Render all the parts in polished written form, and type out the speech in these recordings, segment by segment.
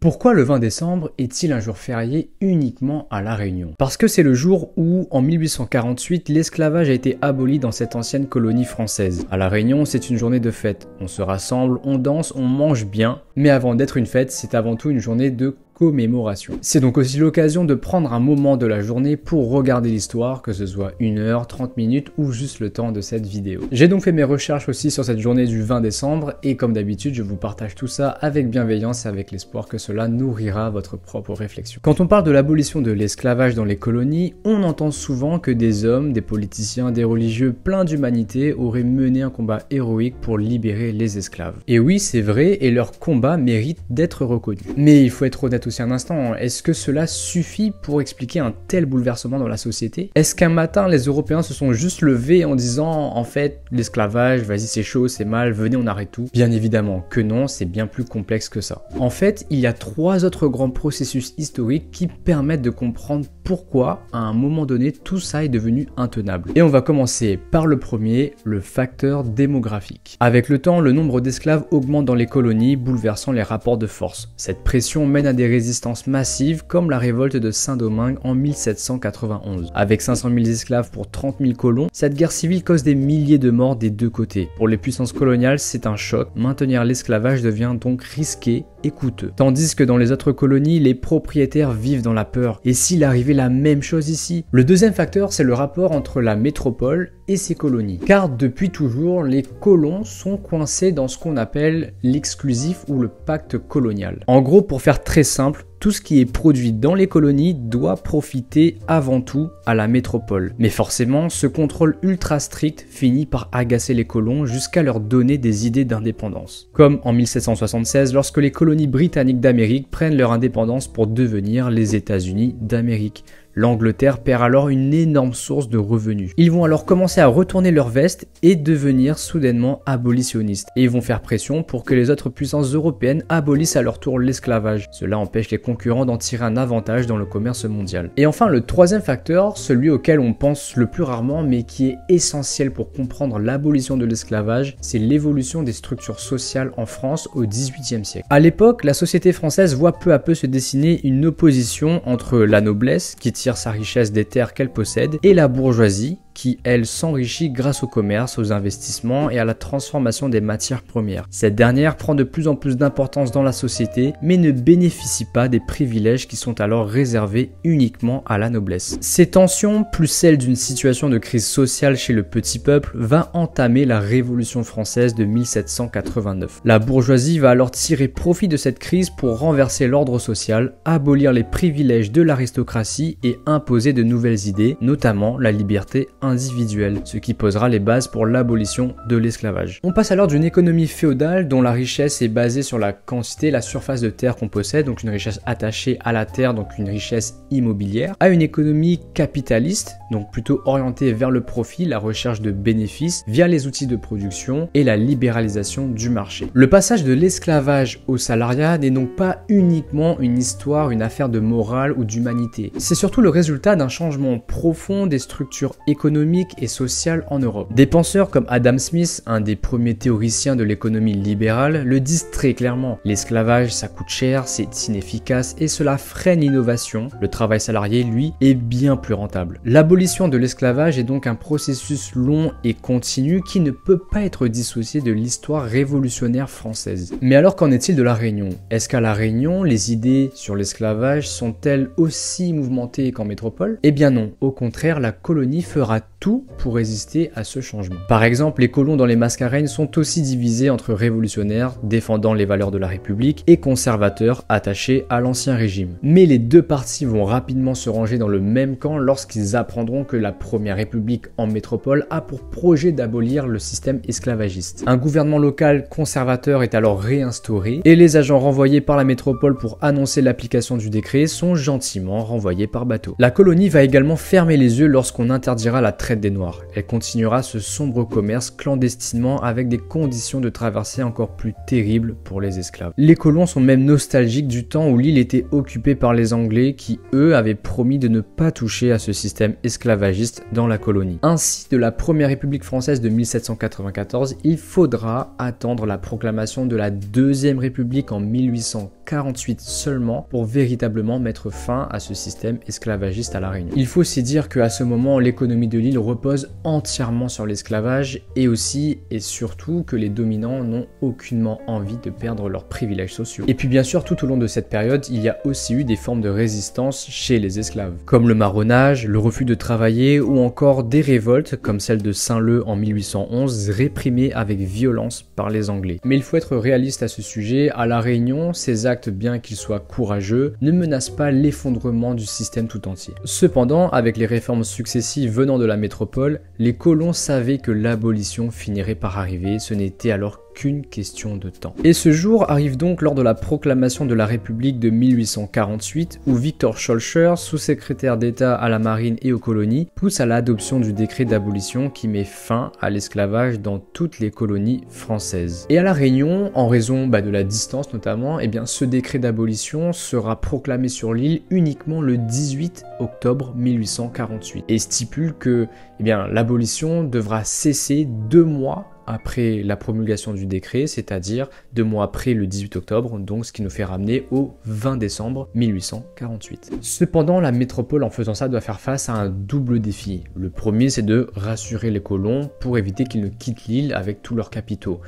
Pourquoi le 20 décembre est-il un jour férié uniquement à La Réunion? Parce que c'est le jour où, en 1848, l'esclavage a été aboli dans cette ancienne colonie française. À La Réunion, c'est une journée de fête. On se rassemble, on danse, on mange bien, mais avant d'être une fête, c'est avant tout une journée de commémoration. C'est donc aussi l'occasion de prendre un moment de la journée pour regarder l'histoire, que ce soit 1 heure, 30 minutes ou juste le temps de cette vidéo. J'ai donc fait mes recherches aussi sur cette journée du 20 décembre et comme d'habitude, je vous partage tout ça avec bienveillance et avec l'espoir que cela nourrira votre propre réflexion. Quand on parle de l'abolition de l'esclavage dans les colonies, on entend souvent que des hommes, des politiciens, des religieux pleins d'humanité auraient mené un combat héroïque pour libérer les esclaves. Et oui, c'est vrai, et leur combat mérite d'être reconnu. Mais il faut être honnête aussi un instant, est-ce que cela suffit pour expliquer un tel bouleversement dans la société? Est-ce qu'un matin les Européens se sont juste levés en disant en fait l'esclavage, vas-y c'est chaud, c'est mal, venez on arrête tout? Bien évidemment que non, c'est bien plus complexe que ça. En fait, il y a 3 autres grands processus historiques qui permettent de comprendre pourquoi à un moment donné tout ça est devenu intenable. Et on va commencer par le premier, le facteur démographique. Avec le temps, le nombre d'esclaves augmente dans les colonies, bouleversant les rapports de force. Cette pression mène à des résistances massives comme la révolte de Saint-Domingue en 1791. Avec 500 000 esclaves pour 30 000 colons, cette guerre civile cause des milliers de morts des deux côtés. Pour les puissances coloniales, c'est un choc. Maintenir l'esclavage devient donc risqué et coûteux. Tandis que dans les autres colonies, les propriétaires vivent dans la peur. Et s'il arrivait la même chose ici? Le deuxième facteur, c'est le rapport entre la métropole et ses colonies. Car depuis toujours, les colons sont coincés dans ce qu'on appelle l'exclusif ou le pacte colonial. En gros, pour faire très simple, tout ce qui est produit dans les colonies doit profiter avant tout à la métropole. Mais forcément, ce contrôle ultra strict finit par agacer les colons jusqu'à leur donner des idées d'indépendance. Comme en 1776, lorsque les colonies britanniques d'Amérique prennent leur indépendance pour devenir les États-Unis d'Amérique. L'Angleterre perd alors une énorme source de revenus. Ils vont alors commencer à retourner leur veste et devenir soudainement abolitionnistes. Et ils vont faire pression pour que les autres puissances européennes abolissent à leur tour l'esclavage. Cela empêche les concurrents d'en tirer un avantage dans le commerce mondial. Et enfin, le troisième facteur, celui auquel on pense le plus rarement mais qui est essentiel pour comprendre l'abolition de l'esclavage, c'est l'évolution des structures sociales en France au XVIIIe siècle. À l'époque, la société française voit peu à peu se dessiner une opposition entre la noblesse, qui tire sa richesse des terres qu'elle possède, et la bourgeoisie, qui, elle, s'enrichit grâce au commerce, aux investissements et à la transformation des matières premières. Cette dernière prend de plus en plus d'importance dans la société, mais ne bénéficie pas des privilèges qui sont alors réservés uniquement à la noblesse. Ces tensions, plus celles d'une situation de crise sociale chez le petit peuple, va entamer la Révolution française de 1789. La bourgeoisie va alors tirer profit de cette crise pour renverser l'ordre social, abolir les privilèges de l'aristocratie et imposer de nouvelles idées, notamment la liberté individuelle, ce qui posera les bases pour l'abolition de l'esclavage. On passe alors d'une économie féodale dont la richesse est basée sur la quantité, la surface de terre qu'on possède, donc une richesse attachée à la terre, donc une richesse immobilière, à une économie capitaliste, donc plutôt orientée vers le profit, la recherche de bénéfices via les outils de production et la libéralisation du marché. Le passage de l'esclavage au salariat n'est donc pas uniquement une histoire, une affaire de morale ou d'humanité. C'est surtout le résultat d'un changement profond des structures économiques et sociale en Europe. Des penseurs comme Adam Smith, un des premiers théoriciens de l'économie libérale, le disent très clairement. L'esclavage, ça coûte cher, c'est inefficace et cela freine l'innovation. Le travail salarié, lui, est bien plus rentable. L'abolition de l'esclavage est donc un processus long et continu qui ne peut pas être dissocié de l'histoire révolutionnaire française. Mais alors qu'en est-il de La Réunion? Est-ce qu'à La Réunion, les idées sur l'esclavage sont-elles aussi mouvementées qu'en métropole? Eh bien non, au contraire, la colonie fera tout pour résister à ce changement. Par exemple, les colons dans les Mascareignes sont aussi divisés entre révolutionnaires défendant les valeurs de la République et conservateurs attachés à l'ancien régime. Mais les deux partis vont rapidement se ranger dans le même camp lorsqu'ils apprendront que la Première République en métropole a pour projet d'abolir le système esclavagiste. Un gouvernement local conservateur est alors réinstauré et les agents renvoyés par la métropole pour annoncer l'application du décret sont gentiment renvoyés par bateau. La colonie va également fermer les yeux lorsqu'on interdira la traite des Noirs. Elle continuera ce sombre commerce clandestinement avec des conditions de traversée encore plus terribles pour les esclaves. Les colons sont même nostalgiques du temps où l'île l'île était occupée par les Anglais qui, eux, avaient promis de ne pas toucher à ce système esclavagiste dans la colonie. Ainsi, de la Première République française de 1794, il faudra attendre la proclamation de la Deuxième République en 1848 seulement pour véritablement mettre fin à ce système esclavagiste à La Réunion. Il faut aussi dire qu'à ce moment, l'économie de l'île repose entièrement sur l'esclavage et aussi et surtout que les dominants n'ont aucunement envie de perdre leurs privilèges sociaux. Et puis bien sûr, tout au long de cette période, il y a aussi eu des formes de résistance chez les esclaves, comme le marronnage, le refus de travailler ou encore des révoltes comme celle de Saint-Leu en 1811, réprimées avec violence par les Anglais. Mais il faut être réaliste à ce sujet, à La Réunion, ces actes, bien qu'ils soient courageux, ne menacent pas l'effondrement du système tout entier. Cependant, avec les réformes successives venant de la métropole, les colons savaient que l'abolition finirait par arriver, ce n'était alors qu'une question de temps. Et ce jour arrive donc lors de la proclamation de la République de 1848 où Victor Schœlcher, sous-secrétaire d'État à la marine et aux colonies, pousse à l'adoption du décret d'abolition qui met fin à l'esclavage dans toutes les colonies françaises. Et à La Réunion, en raison de la distance notamment, ce décret d'abolition sera proclamé sur l'île uniquement le 18 octobre 1848 et stipule que l'abolition devra cesser 2 mois après la promulgation du décret, c'est-à-dire 2 mois après le 18 octobre, donc ce qui nous fait ramener au 20 décembre 1848. Cependant, la métropole en faisant ça doit faire face à un double défi. Le premier, c'est de rassurer les colons pour éviter qu'ils ne quittent l'île avec tous leurs capitaux.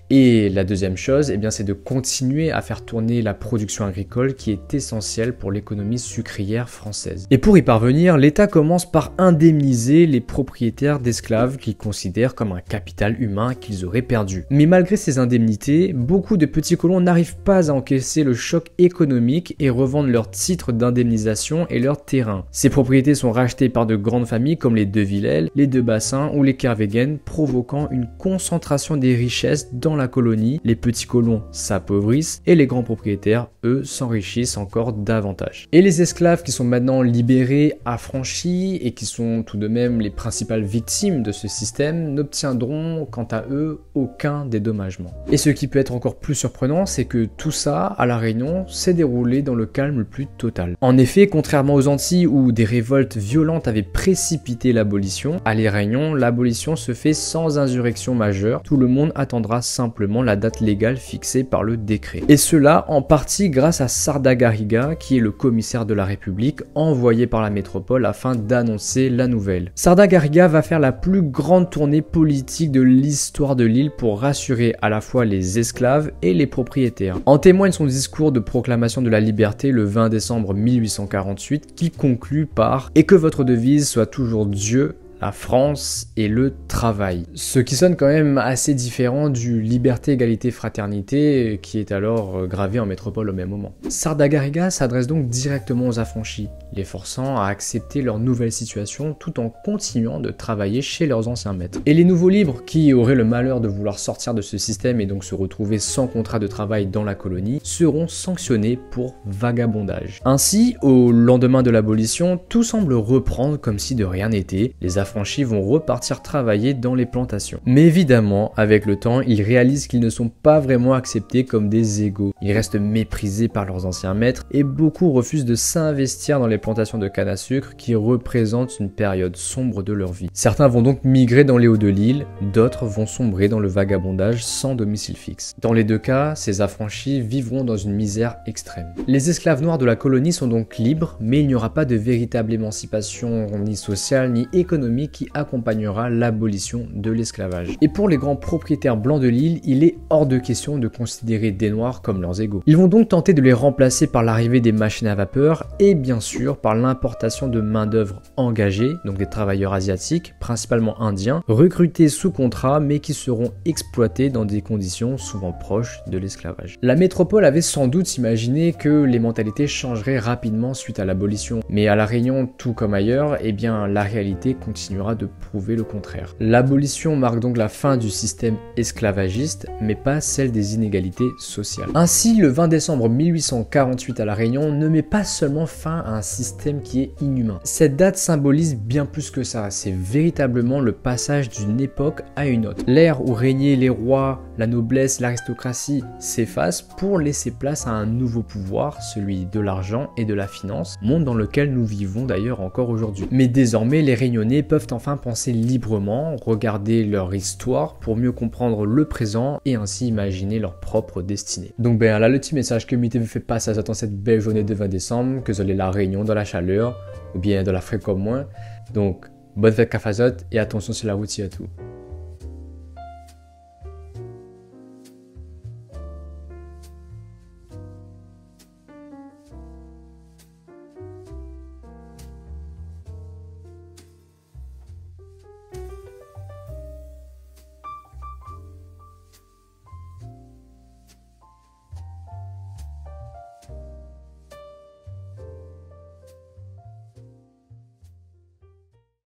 Et la deuxième chose, c'est de continuer à faire tourner la production agricole qui est essentielle pour l'économie sucrière française. Et pour y parvenir, l'État commence par indemniser les propriétaires d'esclaves qu'ils considèrent comme un capital humain qu'ils auraient perdu. Mais malgré ces indemnités, beaucoup de petits colons n'arrivent pas à encaisser le choc économique et revendent leurs titres d'indemnisation et leurs terrains. Ces propriétés sont rachetées par de grandes familles comme les De Villèle, les De Bassin ou les Kervegen, provoquant une concentration des richesses dans la colonie. Les petits colons s'appauvrissent et les grands propriétaires, eux, s'enrichissent encore davantage. Et les esclaves qui sont maintenant libérés, affranchis et qui sont tout de même les principales victimes de ce système n'obtiendront quant à eux aucun dédommagement. Et ce qui peut être encore plus surprenant, c'est que tout ça, à La Réunion, s'est déroulé dans le calme le plus total. En effet, contrairement aux Antilles où des révoltes violentes avaient précipité l'abolition, à La Réunion, l'abolition se fait sans insurrection majeure, tout le monde attendra simplement la date légale fixée par le décret. Et cela en partie grâce à Sarda Gariga, qui est le commissaire de la République envoyé par la métropole afin d'annoncer la nouvelle. Sarda Gariga va faire la plus grande tournée politique de l'histoire de l'île pour rassurer à la fois les esclaves et les propriétaires. En témoigne son discours de proclamation de la liberté le 20 décembre 1848 qui conclut par « Et que votre devise soit toujours Dieu, la France et le travail ». Ce qui sonne quand même assez différent du liberté, égalité, fraternité qui est alors gravé en métropole au même moment. Sarda Gariga s'adresse donc directement aux affranchis, les forçant à accepter leur nouvelle situation tout en continuant de travailler chez leurs anciens maîtres. Et les nouveaux libres qui auraient le malheur de vouloir sortir de ce système et donc se retrouver sans contrat de travail dans la colonie seront sanctionnés pour vagabondage. Ainsi, au lendemain de l'abolition, tout semble reprendre comme si de rien n'était. Les affranchis vont repartir travailler dans les plantations. Mais évidemment, avec le temps, ils réalisent qu'ils ne sont pas vraiment acceptés comme des égaux. Ils restent méprisés par leurs anciens maîtres et beaucoup refusent de s'investir dans les plantations de canne à sucre qui représentent une période sombre de leur vie. Certains vont donc migrer dans les hauts de l'île, d'autres vont sombrer dans le vagabondage sans domicile fixe. Dans les deux cas, ces affranchis vivront dans une misère extrême. Les esclaves noirs de la colonie sont donc libres, mais il n'y aura pas de véritable émancipation ni sociale ni économique qui accompagnera l'abolition de l'esclavage. Et pour les grands propriétaires blancs de l'île, il est hors de question de considérer des noirs comme leurs égaux. Ils vont donc tenter de les remplacer par l'arrivée des machines à vapeur et bien sûr par l'importation de main-d'œuvre engagée, donc des travailleurs asiatiques, principalement indiens, recrutés sous contrat mais qui seront exploités dans des conditions souvent proches de l'esclavage. La métropole avait sans doute imaginé que les mentalités changeraient rapidement suite à l'abolition, mais à La Réunion, tout comme ailleurs, la réalité continue continuera de prouver le contraire. L'abolition marque donc la fin du système esclavagiste, mais pas celle des inégalités sociales. Ainsi, le 20 décembre 1848 à La Réunion ne met pas seulement fin à un système qui est inhumain. Cette date symbolise bien plus que ça, c'est véritablement le passage d'une époque à une autre. L'ère où régnaient les rois, la noblesse, l'aristocratie s'efface pour laisser place à un nouveau pouvoir, celui de l'argent et de la finance, monde dans lequel nous vivons d'ailleurs encore aujourd'hui. Mais désormais, les Réunionnais peuvent enfin penser librement, regarder leur histoire pour mieux comprendre le présent et ainsi imaginer leur propre destinée. Donc ben là, le petit message que Mité vous fait passer dans cette belle journée de 20 décembre, que vous allez la Réunion dans la chaleur, ou bien dans la frais comme moi. Donc, bonne fête Cafazot et attention sur la route, à tout.